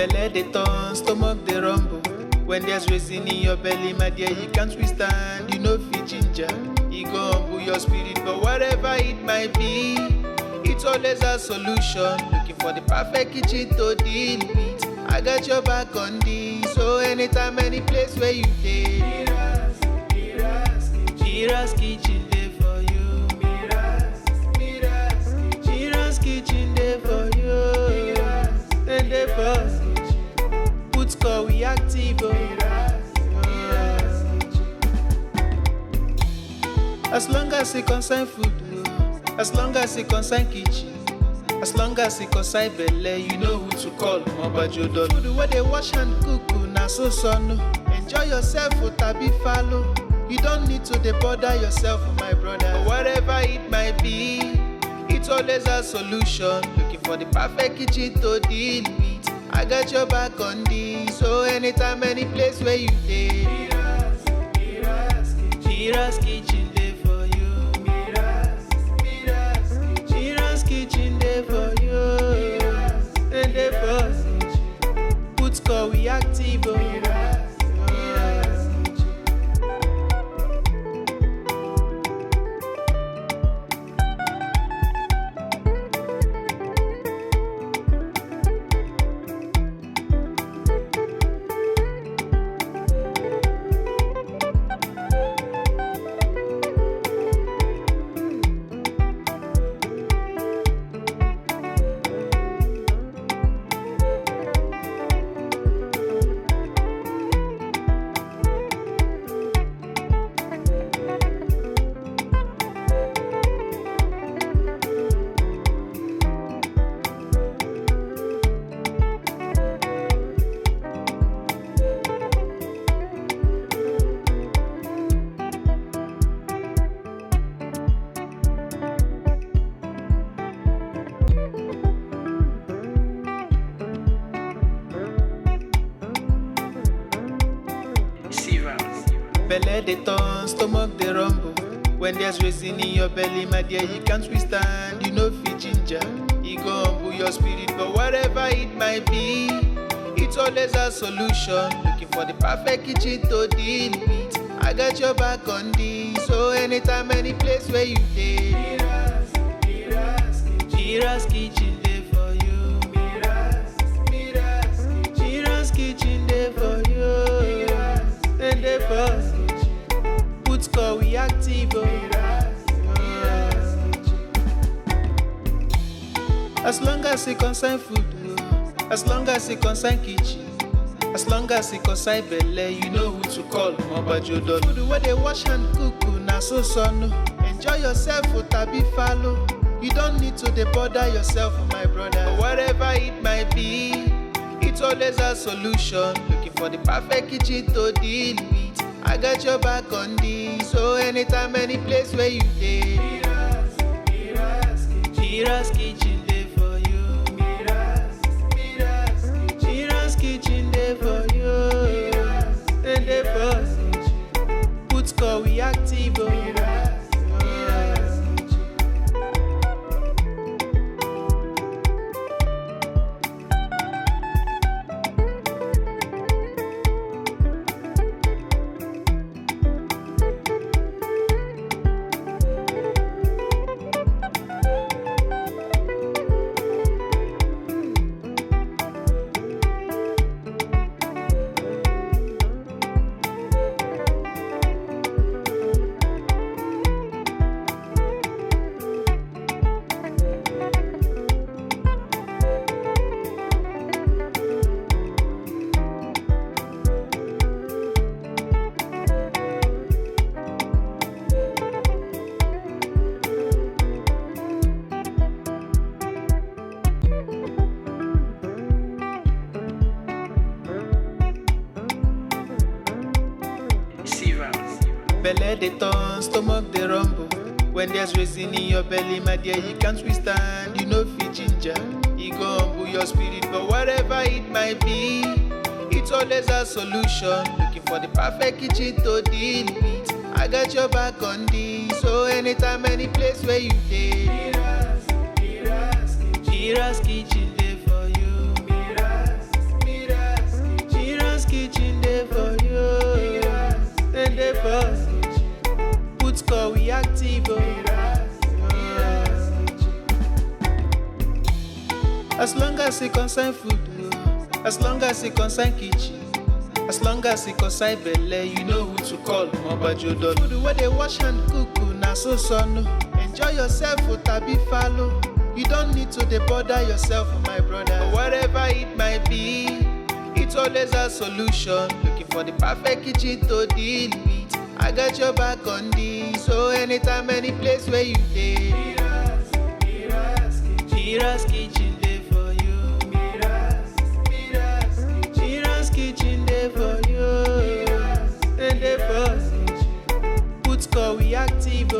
Belle dey turn, stomach dey rumble. When there's reason in your belly, my dear, you can't withstand. You know fit ginger, it go humble your spirit. But whatever it might be, it's always a solution. Looking for the perfect kitchen to deal with. I got your back on this, so anytime, any place where you dey. Mira's kitchen dey for you. Mira's kitchen dey for you. And dey for put score we active. As long as it concern food, as long as it concern kitchen, as long as it concern belle, you know who to call. Mobajodo food where they wash and cook, na so son. Enjoy yourself, tabi follow. You don't need to bother yourself, my brother. But whatever it might be, it's always a solution. Looking for the perfect kitchen to deal with. I got your back on this, so anytime, any place where you dey. Mira's kitchen dey for you. Mira's kitchen dey for you. And dey for put score we active. Belle dey turn, stomach dey rumble. When there's reason in your belly, my dear, you can't withstand. You know fit ginger, it go humble your spirit. But whatever it might be, it's always a solution. Looking for the perfect kitchen to deal with. I got your back on this, so anytime, any place where you dey. Mira's kitchen dey for you. Mira's kitchen dey for you. And dey for put score we active. As long as it concern food, as long as it concern kitchen, as long as it concern belle, you know who to call. Mobajodo food where they wash and cook, na so son. Enjoy yourself, tabi follow. You don't need to bother yourself, my brother. But whatever it might be, it's always a solution. Looking for the perfect kitchen to deal with. I got your back on this, so anytime, any place where you dey. Mira's kitchen dey for you. Mira's kitchen dey for you. And dey for put score we active. Belle dey turn, stomach dey rumble. When there's reason in your belly, my dear, you can't withstand. You know fit ginger, it go humble your spirit. But whatever it might be, it's always a solution. Looking for the perfect kitchen to deal with. I got your back on this, so anytime, any place where you dey. Mira's kitchen dey for you. for. Put call we active. As long as it concern food, as long as it concern kitchen, as long as it concern belle, you know who to call. Mobajodon. Food where they wash and cook, na so son. Enjoy yourself, tabi follow. You don't need to bother yourself, my brother. Whatever it might be, it's always a solution. Looking for the perfect kitchen to deal with. I got your back on this. So anytime, any place where you dey, Mira's kitchen dey for you. Mira's kitchen dey for you. And dey for. Put call we active.